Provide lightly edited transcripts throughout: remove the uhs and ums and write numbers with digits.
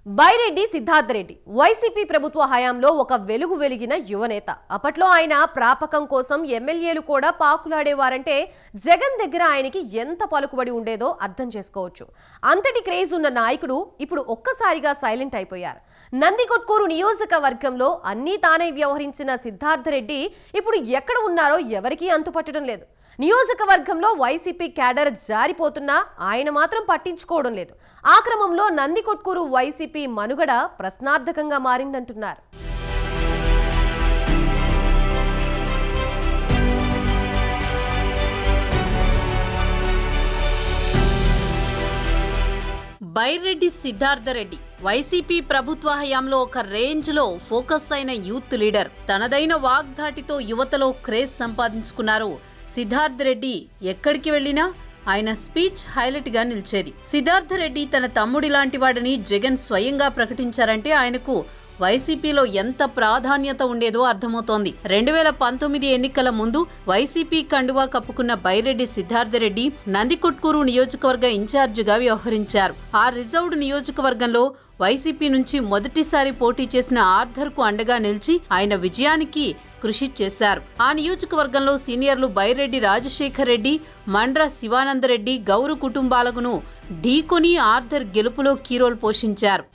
Byreddy Siddhartha Reddy YCP ప్రభుత్వ హయాంలో ఒక వెలుగు వెలిగిన యువనేత. అప్పట్లో ఆయన ప్రాపకం కోసం ఎమ్మెల్యేలు కూడా పాకులాడేవారంటే జగన్ దగ్గర ఆయనకి ఎంత పలుకుబడి ఉండేదో అర్థం చేసుకోవచ్చు. అంతటి క్రేజ్ ఉన్న నాయకుడు ఇప్పుడు ఒక్కసారిగా సైలెంట్ అయిపోయారు. నందికొట్కూరు నియోజకవర్గంలో అన్నీ తానే వ్యవహరించిన సిద్ధార్థ రెడ్డి ఇప్పుడు ఎక్కడ ఉన్నారో ఎవరికీ అంతుపట్టడం లేదు. నియోజకవర్గంలో వైసీపీ క్యాడర్ జారిపోతున్నా ఆయన మాత్రం పట్టించుకోవడం లేదు. ఆ క్రమంలో నందికొట్కూరు వైసీపీ మనుగడ ప్రశ్నార్థకంగా మారిందంటున్నారు. బైరెడ్డి సిద్ధార్థ రెడ్డి వైసీపీ ప్రభుత్వ హయాంలో ఒక రేంజ్ లో ఫోకస్ అయిన యూత్ లీడర్. తనదైన వాగ్ధాటితో యువతలో క్రేజ్ సంపాదించుకున్నారు. సిద్ధార్థ రెడ్డి ఎక్కడికి వెళ్లినా ఆయన స్పీచ్ హైలైట్ గా నిలిచేది. సిద్ధార్థ రెడ్డి తన తమ్ముడి లాంటి వాడని జగన్ స్వయంగా ప్రకటించారంటే ఆయనకు వైసీపీలో ఎంత ప్రాధాన్యత ఉండేదో అర్థమవుతోంది. 2019 ఎన్నికల ముందు వైసీపీ కండువా కప్పుకున్న బైరెడ్డి సిద్ధార్థ రెడ్డి నందికొట్కూరు నియోజకవర్గ ఇన్ఛార్జిగా వ్యవహరించారు. ఆ రిజర్వ్డ్ నియోజకవర్గంలో వైసీపీ నుంచి మొదటిసారి పోటీ చేసిన ఆర్థర్ కు అండగా నిలిచి ఆయన విజయానికి కృషి చేశారు. ఆ నియోజకవర్గంలో సీనియర్లు బైరెడ్డి రాజశేఖర్ రెడ్డి, మండ్ర శివానందరెడ్డి, గౌరు కుటుంబాలను ఢీకొని ఆర్థర్ గెలుపులో కీరోల్ పోషించారు.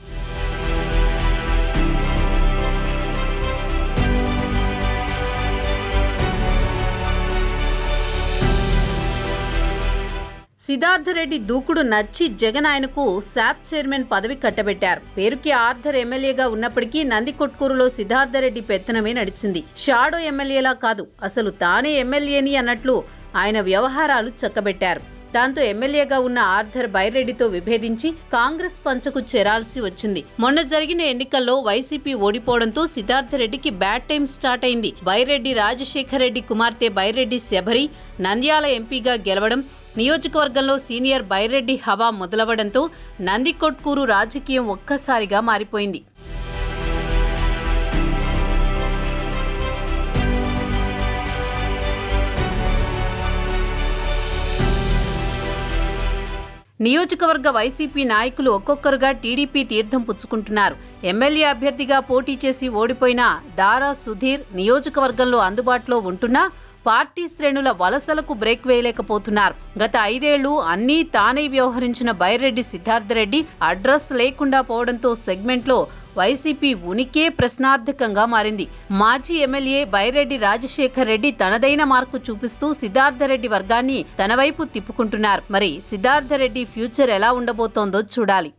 సిద్ధార్థ రెడ్డి దూకుడు నచ్చి జగన్ ఆయనకు శాప్ చైర్మన్ పదవి కట్టబెట్టారు. పేరుకి ఆర్థర్ ఎమ్మెల్యేగా ఉన్నప్పటికీ నందికొట్కూరులో సిద్ధార్థ రెడ్డి పెత్తనమే నడిచింది. షాడో ఎమ్మెల్యేలా కాదు, అసలు తానే ఎమ్మెల్యేని అన్నట్లు ఆయన వ్యవహారాలు చక్కబెట్టారు. దాంతో ఎమ్మెల్యేగా ఉన్న ఆర్థర్ బైరెడ్డితో విభేదించి కాంగ్రెస్ పంచకు చేరాల్సి వచ్చింది. మొన్న జరిగిన ఎన్నికల్లో వైసీపీ ఓడిపోవడంతో సిద్ధార్థ రెడ్డికి బ్యాడ్ టైం స్టార్ట్ అయింది. బైరెడ్డి రాజశేఖర్ రెడ్డి కుమార్తె బైరెడ్డి శబరి నంద్యాల ఎంపీగా గెలవడం, నియోజకవర్గంలో సీనియర్ బైరెడ్డి హవా మొదలవడంతో నందికొట్కూరు రాజకీయం ఒక్కసారిగా మారిపోయింది. నియోజకవర్గ వైసీపీ నాయకులు ఒక్కొక్కరుగా టీడీపీ తీర్థం పుచ్చుకుంటున్నారు. ఎమ్మెల్యే అభ్యర్థిగా పోటీ చేసి ఓడిపోయిన దారా సుధీర్ నియోజకవర్గంలో అందుబాటులో ఉంటున్నా పార్టీ శ్రేణుల వలసలకు బ్రేక్ వేయలేకపోతున్నారు. గత 5 ఏళ్లు అన్నీ తానే వ్యవహరించిన బైరెడ్డి సిద్ధార్థ రెడ్డి అడ్రస్ లేకుండా పోవడంతో సెగ్మెంట్లో వైసీపీ ఉనికే ప్రశ్నార్థకంగా మారింది. మాజీ ఎమ్మెల్యే బైరెడ్డి రాజశేఖర్ రెడ్డి తనదైన మార్కు చూపిస్తూ సిద్ధార్థ రెడ్డి వర్గాన్ని తన వైపు తిప్పుకుంటున్నారు. మరి సిద్ధార్థ రెడ్డి ఫ్యూచర్ ఎలా ఉండబోతోందో చూడాలి.